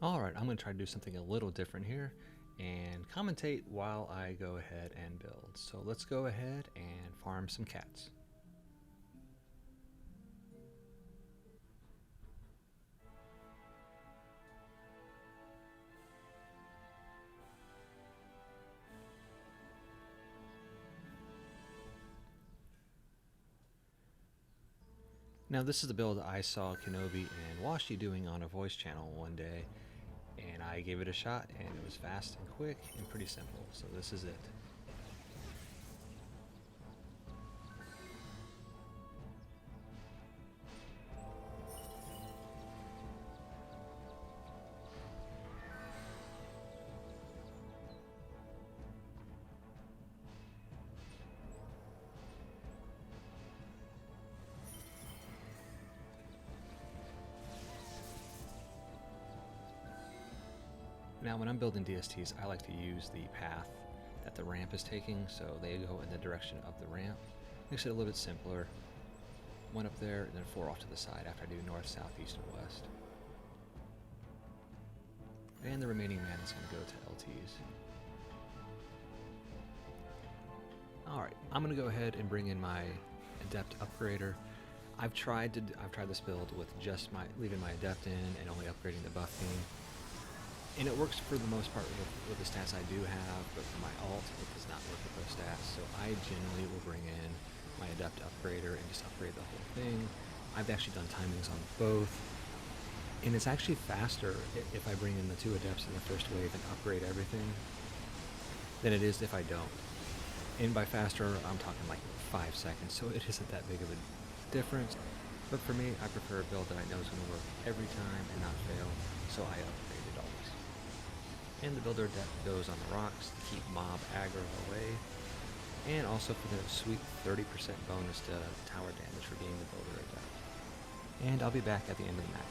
Alright, I'm going to try to do something a little different here and commentate while I go ahead and build. So let's go ahead and farm some cats. Now this is the build I saw Kenobi and Washy doing on a voice channel one day, and I gave it a shot, and it was fast and quick and pretty simple, so this is it. Now when I'm building DSTs, I like to use the path that the ramp is taking, so they go in the direction of the ramp. Makes it a little bit simpler. One up there, and then 4 off to the side after I do north, south, east, and west. And the remaining mana is going to go to LTs. Alright, I'm going to go ahead and bring in my Adept Upgrader. I've tried this build with just leaving my Adept in and only upgrading the buff theme. And it works for the most part with the stats I do have, but for my alt, it does not work with those stats. So I generally will bring in my Adept Upgrader and just upgrade the whole thing. I've actually done timings on both. And it's actually faster if I bring in the 2 Adepts in the first wave and upgrade everything than it is if I don't. And by faster, I'm talking like 5 seconds, so it isn't that big of a difference. But for me, I prefer a build that I know is going to work every time and not fail, so I upgrade it always. And the builder Adept goes on the rocks to keep mob aggro away, and also for the sweet 30% bonus to tower damage for being the builder Adept. And I'll be back at the end of the map.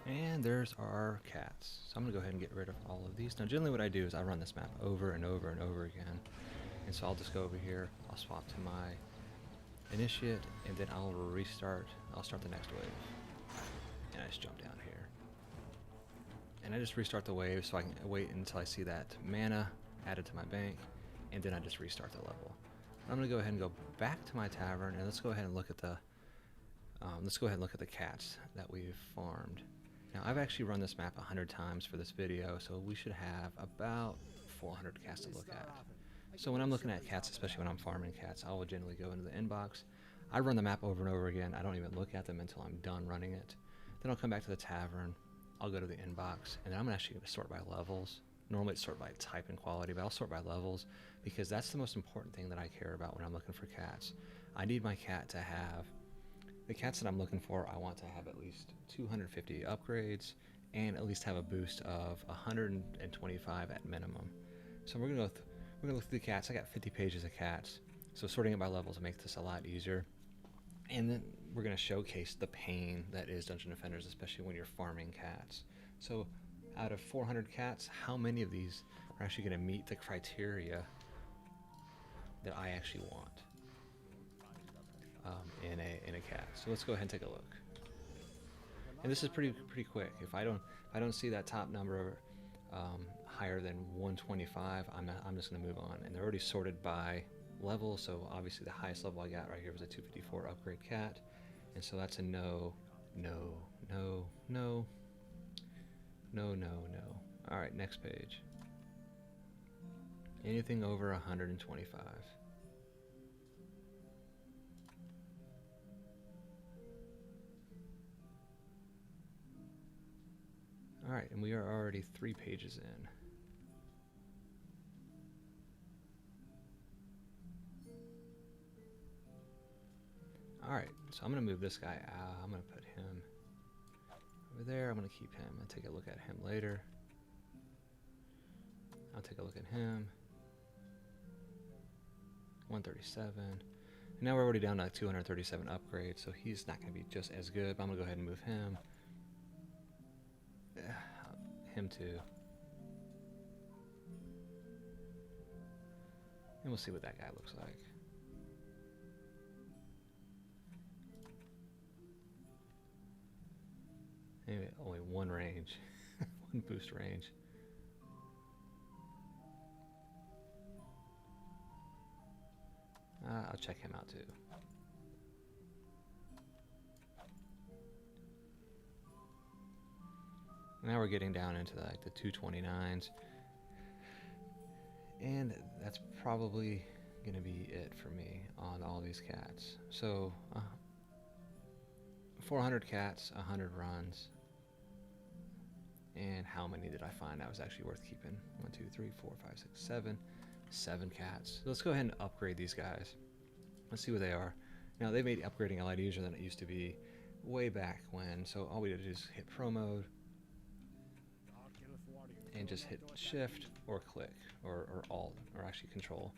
And there's our cats. So I'm gonna go ahead and get rid of all of these. Now generally what I do is I run this map over and over and over again. And so I'll just go over here, I'll swap to my initiate, and then I'll restart, I'll start the next wave. And I just jump down here. And I just restart the wave so I can wait until I see that mana added to my bank, and then I just restart the level. I'm gonna go ahead and go back to my tavern, and let's go ahead and look at the cats that we've farmed. Now I've actually run this map 100 times for this video, so we should have about 400 cats to look at. So when I'm looking at cats, especially when I'm farming cats, I will generally go into the inbox. I run the map over and over again. I don't even look at them until I'm done running it. Then I'll come back to the tavern, I'll go to the inbox, and then I'm actually going to sort by levels. Normally it's sort by type and quality, but I'll sort by levels because that's the most important thing that I care about when I'm looking for cats. I need my cat to have, the cats that I'm looking for, I want to have at least 250 upgrades and at least have a boost of 125 at minimum. So we're going to look through the cats. I got 50 pages of cats, so sorting it by levels makes this a lot easier. And then we're going to showcase the pain that is Dungeon Defenders, especially when you're farming cats. So out of 400 cats, how many of these are actually going to meet the criteria that I actually want in a cat? So let's go ahead and take a look. And this is pretty quick. If I don't see that top number higher than 125, I'm just going to move on. And they're already sorted by level, so obviously the highest level I got right here was a 254 upgrade cat, and so that's a no, no, no, no, no, no, no. All right, next page. Anything over 125. All right, and we are already 3 pages in. Alright, so I'm going to move this guy out. I'm going to put him over there. I'm going to keep him and take a look at him later. I'll take a look at him. 137. And now we're already down to 237 upgrades, so he's not going to be just as good, but I'm going to go ahead and move him. Him too. And we'll see what that guy looks like. Anyway, only one range, one boost range. I'll check him out too. Now we're getting down into like the 229s, and that's probably gonna be it for me on all these cats. So 400 cats, 100 runs. And how many did I find that was actually worth keeping? 1, 2, 3, 4, 5, 6, 7. 7 cats. So let's go ahead and upgrade these guys. Let's see what they are. Now they made upgrading a lot easier than it used to be way back when. So all we did is hit Pro Mode and just hit Shift or click or Alt or actually Control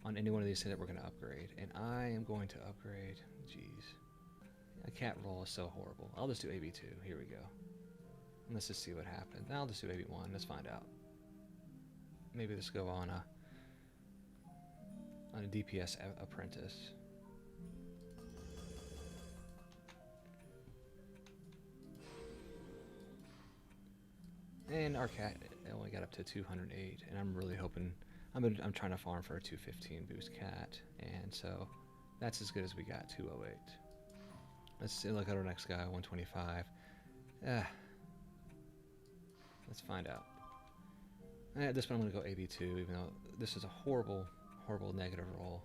on any one of these things that we're going to upgrade. And I am going to upgrade. Jeez, a cat roll is so horrible. I'll just do AB2. Here we go. Let's just see what happens. I'll just do AB1. Let's find out. Maybe let's go on a DPS apprentice. And our cat only got up to 208, and I'm really hoping I'm trying to farm for a 215 boost cat, and so that's as good as we got. 208. Let's look at our next guy. 125. Let's find out. At this one I'm going to go AB2, even though this is a horrible, horrible negative roll.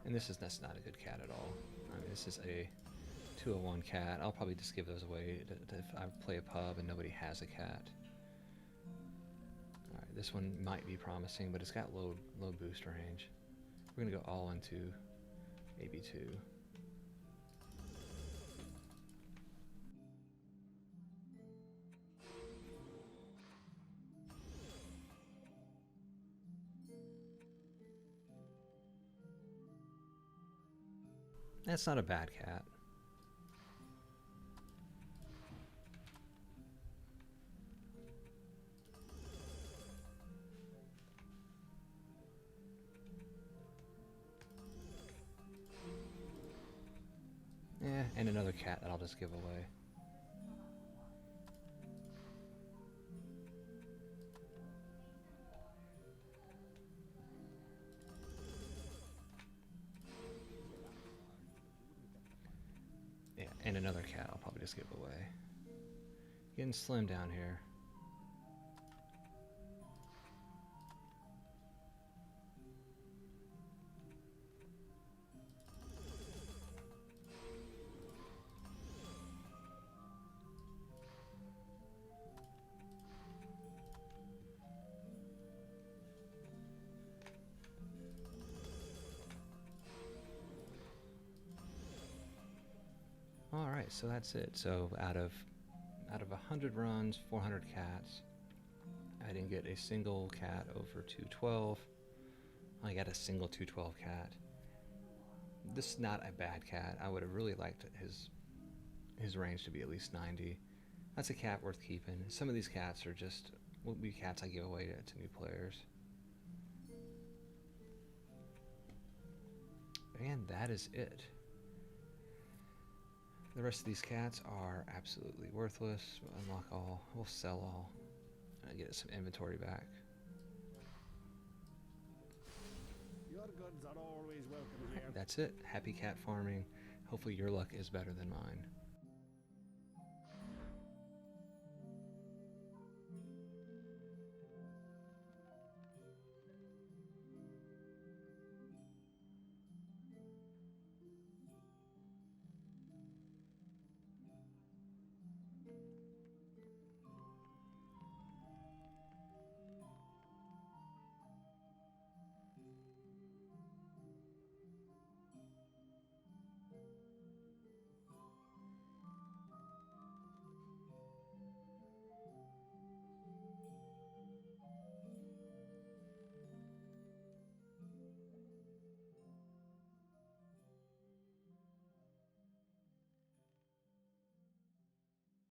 And that's not a good cat at all. I mean, this is a 201 cat. I'll probably just give those away if I play a pub and nobody has a cat. Alright, this one might be promising, but it's got low boost range. We're going to go all into AB2. That's not a bad cat. Yeah, and another cat that I'll just give away. Yeah, and another cat I'll probably just give away. Getting slim down here. All right, so that's it. So out of 100 runs, 400 cats, I didn't get a single cat over 212. I got a single 212 cat. This is not a bad cat. I would have really liked his range to be at least 90. That's a cat worth keeping. Some of these cats are just will be cats I give away to new players. And that is it. The rest of these cats are absolutely worthless. We'll unlock all. We'll sell all. And get some inventory back. Your goods are always welcome here. That's it. Happy cat farming. Hopefully your luck is better than mine.